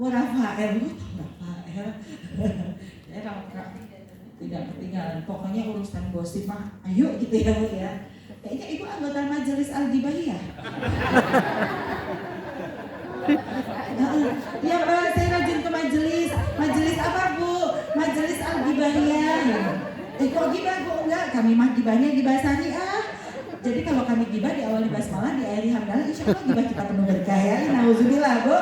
Rafael, tidak ketinggalan. Pokoknya urusan gosip mah, ayo gitu ya Bu ya. Kayaknya Ibu anggota Majelis Al-Gibahiyah. Ya Mbak, saya rajin ke majelis. Majelis apa Bu? Majelis Al-Gibahiyah. Kok gibah Bu? Enggak, kami mah gibahnya gibah syariah. Jadi kalau kami gibah di awal basmalah, di akhir hamdalah, insya Allah gibah kita penuh berkah ya. Nauzubillah Bu.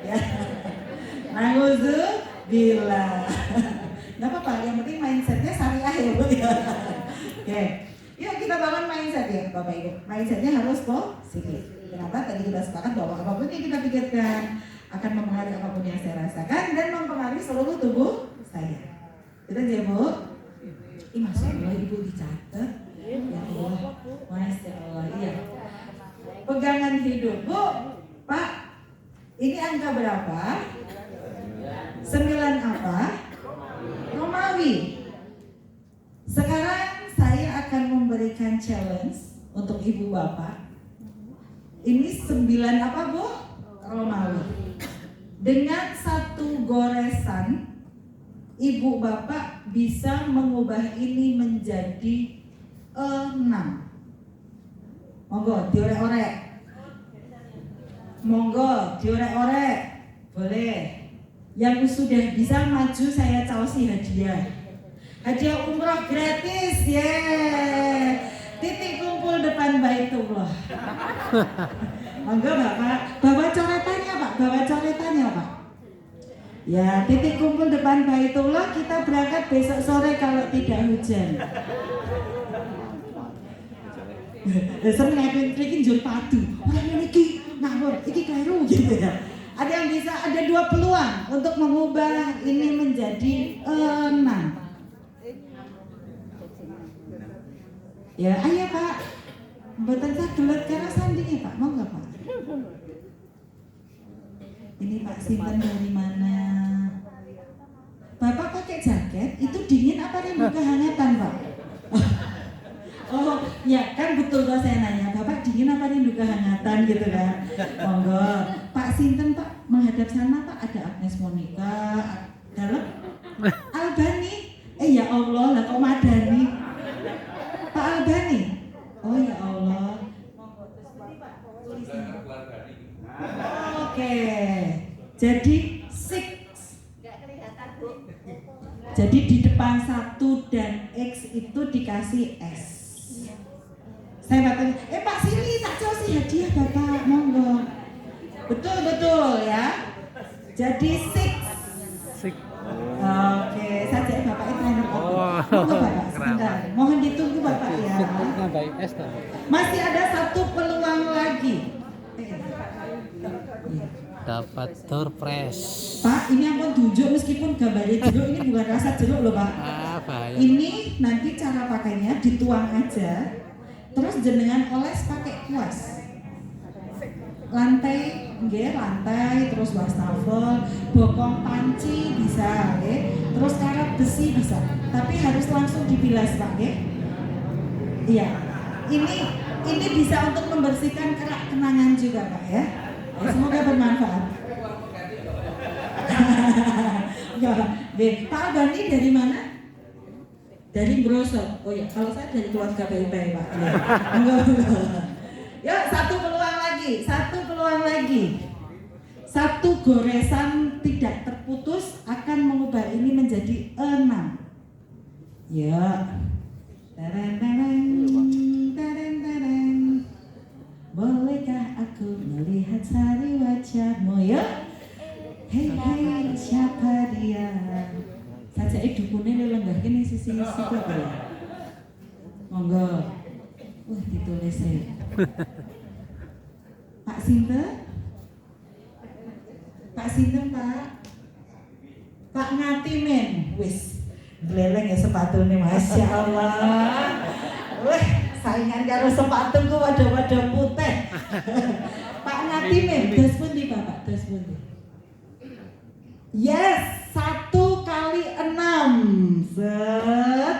Ya. Nauzubillah. Gak apa-apa, yang penting mindsetnya syariah ya Bu ya. Oke. Yuk kita bangun mindset ya Bapak Ibu. Mindsetnya harus positif. Kenapa? Tadi kita sepakat bahwa apapun yang kita pikirkan akan mempengaruhi apapun yang saya rasakan dan mempengaruhi seluruh tubuh saya. Kita aja Bu. Masya Allah Ibu dicatat. Ya Allah, Masya Allah. Iya. Pegangan hidup Bu. Pak, ini angka berapa? 9 apa? Romawi. Sekarang saya akan memberikan challenge untuk Ibu Bapak. Ini 9 apa Bu? Romawi. Dengan satu goresan, Ibu Bapak bisa mengubah ini menjadi 6. Monggo diorek-orek. Monggo diorek-orek. Boleh. Yang sudah bisa maju saya caosi hadiah. Hadiah umroh gratis, yeah. Titik kumpul depan Baitullah. Monggo Bapak, bawa coretannya Pak, bawa coretannya Pak. Ya, titik kumpul depan Baitullah, kita berangkat besok sore kalau tidak hujan. Sering ngepin jur padu. Orang ini ngawur, ini keliru gitu ya. Ada yang bisa, ada 2 peluang untuk mengubah ini menjadi 6. Ya, ayo Pak. Mboten sagelet karena sandinge Pak, mau enggak Pak? Ini Pak Sinten dari mana? Bapak pakai jaket, itu dingin apa rindu kehangatan Pak? Oh, ya kan betul kalau saya nanya, Bapak dingin apa rindu kehangatan gitu kan? Monggo, Pak Sinten Pak menghadap sana Pak, ada Agnes Monica, dalam Albani. Ya Allah, lah kok Madani? Pak Albani. Oh ya Allah. Oke. Jadi 6. Jadi di depan 1 dan X itu dikasih S. Saya bertanya, Pak Sili tak jauh sih hadiah Bapak, monggo. Betul ya. Jadi 6. Oke, saja Bapak itu enak. Monggo Bapak, sebentar. Mohon ditunggu Bapak ya. Masih ada 1 peluang lagi. Dapat surprise. Pak, ini ampun tunjuk meskipun gambarnya jeruk, ini bukan rasa jeruk loh Pak. Ini nanti cara pakainya dituang aja. Terus jenengan oles pakai kuas. Lantai, terus wastafel, bokong panci bisa, terus karat besi bisa. Tapi harus langsung dibilas Pak, Iya. Ini bisa untuk membersihkan kerak kenangan juga Pak ya. Semoga bermanfaat. Pak Albani dari mana? Dari Brosok. Oh ya, kalau saya dari keluarga baik-baik Pak. Yuk, 1 peluang lagi. 1 goresan tidak terputus akan mengubah ini menjadi 6. Ya. Bolehkah aku melihat sari wajahmu ya? Hei siapa dia? Saja dukunnya lenggah ini sisi kok ya. Monggo. Ditulis ya. Pak Sinten? Pak Ngatimin. Wis. Beleleng ya sepatunya, Masya Allah. Saingan karo sepatuku wadah-wadah putih. Pak Ngatimin, das pundi Bapak, das pundi? Yes, 1 kali 6.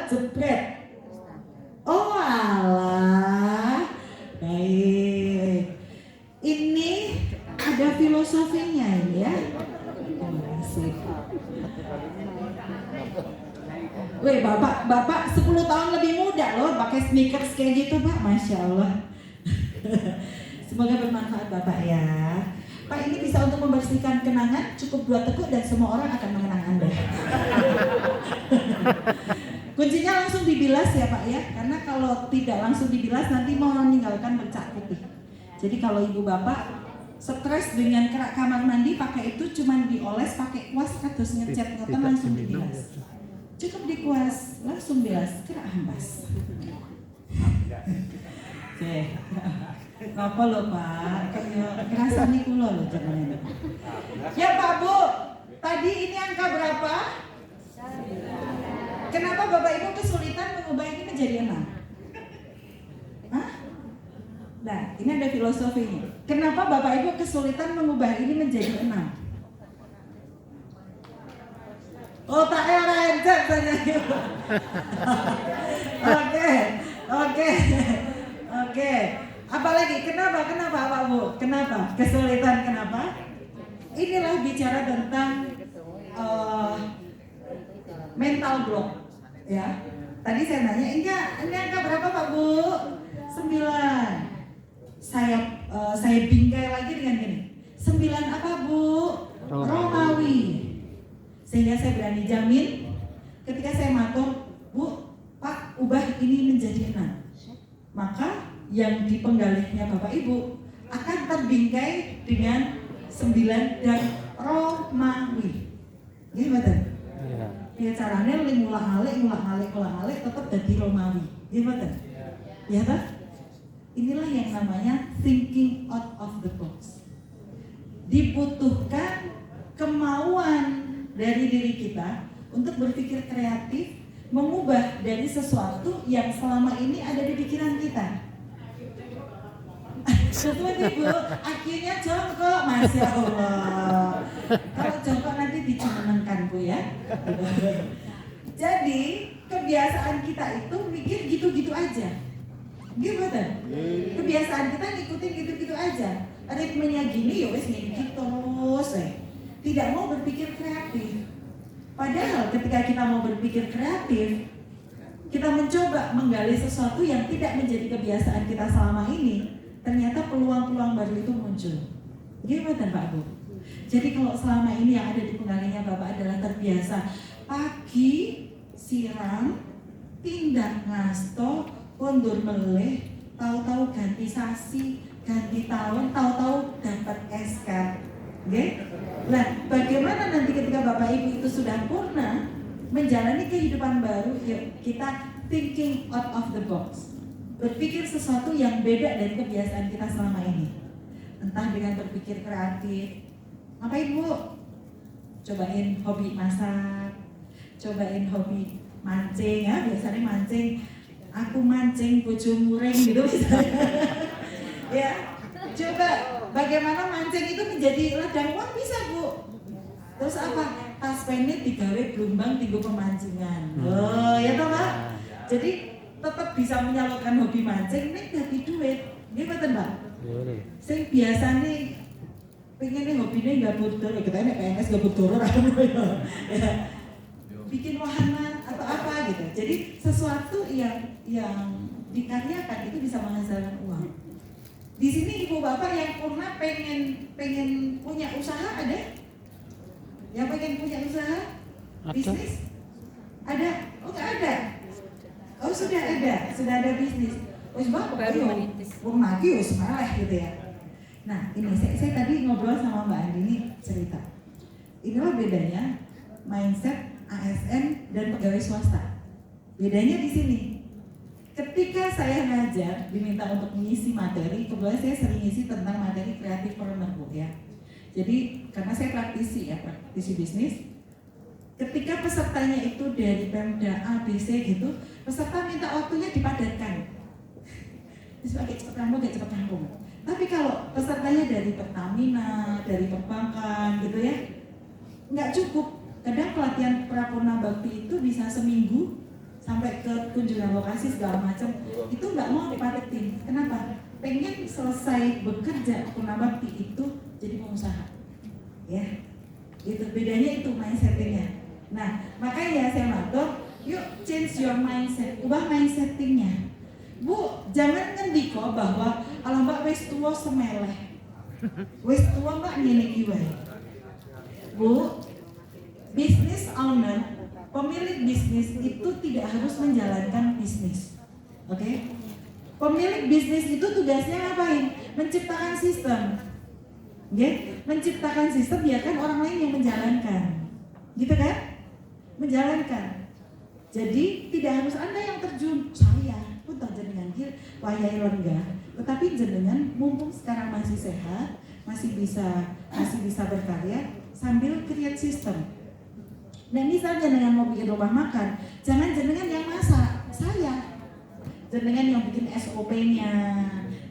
Jebret. Oh alah. Baik. Ini ada filosofinya ini ya. Terima kasih. Weh, bapak 10 tahun lebih muda loh, pakai sneakers kayak gitu Pak, Masya Allah. Semoga bermanfaat Bapak ya. Pak, ini bisa untuk membersihkan kenangan, cukup 2 teguk dan semua orang akan mengenang Anda. Kuncinya langsung dibilas ya Pak ya, karena kalau tidak langsung dibilas nanti mau meninggalkan bercak putih. Jadi kalau ibu bapak stres dengan kerak kamar mandi, pakai itu cuman dioles pakai kuas kados ngecat ngoten langsung dibilas. Cukup dikuas, langsung bilas, kerak hambas. Oke. Ngapa lo Pak? Kayak kerasa nih kulo lo jamannya. Ya Pak Bu, tadi ini angka berapa? Kenapa Bapak Ibu kesulitan mengubah ini menjadi 6? Hah? Nah, ini ada filosofinya. Kenapa Bapak Ibu kesulitan mengubah ini menjadi 6? Oh, tak encet saja. Oke. Apalagi kenapa Pak Bu? Kenapa? Kesulitan kenapa? Inilah bicara tentang mental block. Ya, tadi saya nanya, ini angka berapa Pak Bu? 9. Saya bingkai lagi dengan gini. 9 apa Bu? Romawi. Sehingga saya berani jamin, ketika saya matur, Bu, Pak, ubah ini menjadi 6. Maka yang di penggalihnya Bapak Ibu akan terbingkai dengan 9 dan Romawi. Gimana? Ya caranya ngulang-alik tetap jadi Romawi. Gimana? Ya tak? Inilah yang namanya thinking out of the box. Dibutuhkan kemauan dari diri kita untuk berpikir kreatif, mengubah dari sesuatu yang selama ini ada di pikiran kita. Betul Ibu, akhirnya jongkok, Masya Allah. Kalau jongkok nanti dicemenengkan Bu ya. Jadi kebiasaan kita itu mikir gitu-gitu aja. Gimana? Kebiasaan kita ngikutin gitu-gitu aja. Ritmenya gini ya wes ngikut terus. Tidak mau berpikir kreatif. Padahal ketika kita mau berpikir kreatif, kita mencoba menggali sesuatu yang tidak menjadi kebiasaan kita selama ini, ternyata peluang-peluang baru itu muncul. Gimana Pak Bu? Jadi kalau selama ini yang ada di penggalinya Bapak adalah terbiasa pagi siram, tindak ngasto, kondur meleh, tahu-tahu ganti sasi, ganti tahun, tahu-tahu dapat SK. Oke? Nah, bagaimana nanti ketika Bapak Ibu itu sudah purna menjalani kehidupan baru, yuk kita thinking out of the box. Berpikir sesuatu yang beda dari kebiasaan kita selama ini. Entah dengan berpikir kreatif. Ngapain Bu? Cobain hobi masak, cobain hobi mancing ya, biasanya mancing. Aku mancing bojo muring gitu misalnya. Ya, coba bagaimana mancing itu menjadi ladang uang bisa Bu. Terus apa? Tas penit digawe gelombang tinggu pemancingan. Oh ya toh Pak. Jadi tetap bisa menyalurkan hobi mancing nih jadi duit. Gimana Mbak? Sing biasanya pengen nih hobinya nggak bodor, kita ini PNS nggak bodor ya. Bikin wahana atau apa gitu. Jadi sesuatu yang dikaryakan itu bisa menghasilkan uang. Di sini ibu bapak yang pernah pengen punya usaha ada? Yang pengen punya usaha? Bisnis? Ada? Oh nggak ada? Oh sudah ada bisnis. Oh sebab belum lagi semaleh gitu ya. Nah ini saya tadi ngobrol sama Mbak Andini cerita. Inilah bedanya mindset ASN dan pegawai swasta. Bedanya di sini. Ketika saya ngajar, diminta untuk mengisi materi, kebetulan saya sering ngisi tentang materi kreatif perenang ya. Jadi karena saya praktisi bisnis, ketika pesertanya itu dari Pemda A, B, C gitu, peserta minta waktunya dipadatkan. Terus pakai cepet rampung. Tapi kalau pesertanya dari Pertamina, dari perbankan gitu ya, nggak cukup. Kadang pelatihan Prapurna Bakti itu bisa seminggu sampai ke kunjungan lokasi segala macam, itu nggak mau dipadetin. Kenapa? Pengen selesai bekerja Purna Bakti itu jadi pengusaha, ya. Gitu, bedanya itu mindsetnya. Nah, makanya saya matur, yuk change your mindset, ubah mindsetnya. Bu, jangan ngendiko bahwa kalau mbak wis tua semeleh, wis tua mbak ngene iki wae. Bu, business owner, pemilik bisnis itu tidak harus menjalankan bisnis. Oke? Pemilik bisnis itu tugasnya ngapain? Menciptakan sistem. Menciptakan sistem, biarkan orang lain yang menjalankan. Gitu kan? Menjalankan. Jadi tidak harus Anda yang terjun. Saya pun jenengan wayai lenggah. Tetapi jenengan mumpung sekarang masih sehat, masih bisa berkarya sambil create sistem. Nah, misalnya jenengan mau bikin rumah makan, jangan jenengan yang masak, saya. Jenengan yang bikin SOP-nya,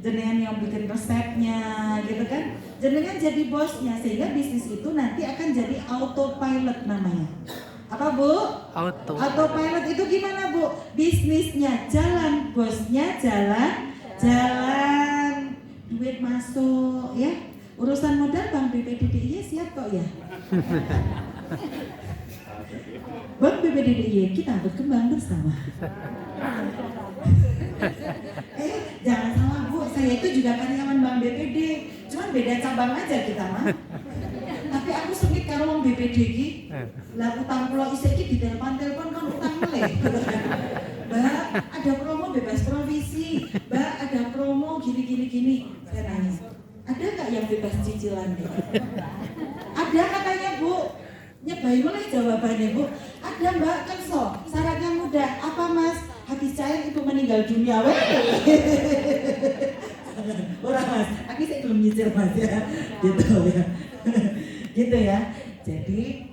jenengan yang bikin resepnya, gitu kan? Jenengan jadi bosnya, sehingga bisnis itu nanti akan jadi autopilot namanya. Apa Bu? Autopilot itu gimana Bu? Bisnisnya jalan, bosnya jalan, duit masuk, ya. Urusan modal Bank BPDDI siap kok ya. Bank BPDDI kita berkembang bersama. Jangan salah Bu, saya itu juga karyawan Bank BPD, cuman beda cabang aja kita mah. Tapi aku sempit karo wong BPD iki. Lah utang kula isih iki ditelepon kan utang meleh. Mbak, ada promo bebas provisi. Mbak, ada promo gini. Saya nanya, ada nggak yang bebas cicilan deh? Ada katanya Bu. Nyebai mulai jawabannya Bu. Ada Mbak, kan so, syaratnya mudah. Apa Mas? Habis cair itu meninggal dunia. Orang Mas, aku sih belum nyicil Mas ya. Gitu ya. Gitu ya. Jadi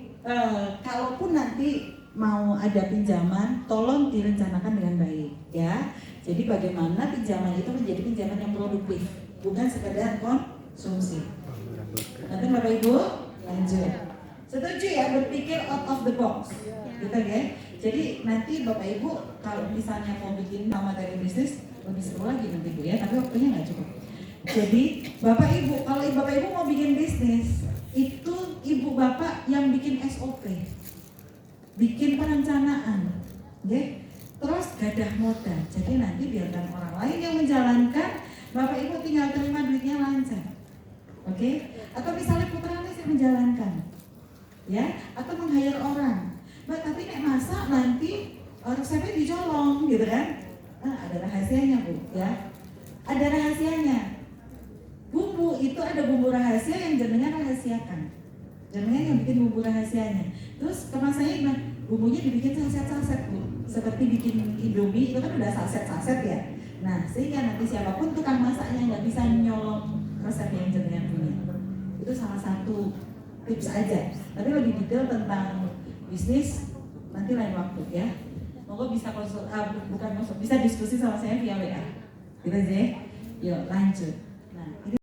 kalaupun nanti mau ada pinjaman, tolong direncanakan dengan baik ya. Jadi bagaimana pinjaman itu menjadi pinjaman yang produktif, bukan sekedar konsumsi. Nanti Bapak Ibu lanjut. Setuju ya, berpikir out of the box, gitu ya. Jadi nanti Bapak Ibu kalau misalnya mau bikin materi bisnis lebih seru lagi nanti Bu ya, tapi waktunya nggak cukup. Jadi Bapak Ibu, kalau Bapak Ibu mau bikin bisnis, itu Ibu Bapak yang bikin SOP, bikin perencanaan, terus gadah modal. Jadi nanti biarkan orang lain yang menjalankan, Bapak Ibu tinggal terima duitnya lancar, oke? Atau misalnya putranya sih menjalankan, ya? Atau meng-hire orang. Mbak, tapi nek masak nanti resepnya dicolong, gitu kan? Nah, ada rahasianya Bu, ya? Ada rahasianya. Bumbu itu ada bumbu rahasia yang jenengan rahasiakan. Jenengan yang bikin bumbu rahasianya. Terus kemasannya gimana? Bumbunya dibikin saset-saset Bu. Seperti bikin Indomie itu kan udah saset-saset ya. Nah, sehingga nanti siapapun tukang masaknya nggak bisa nyolong resep yang jenengan punya. Itu salah satu tips aja. Tapi lebih detail tentang bisnis nanti lain waktu ya. Monggo bisa bisa diskusi sama saya via WA. Gitu aja. Yuk lanjut.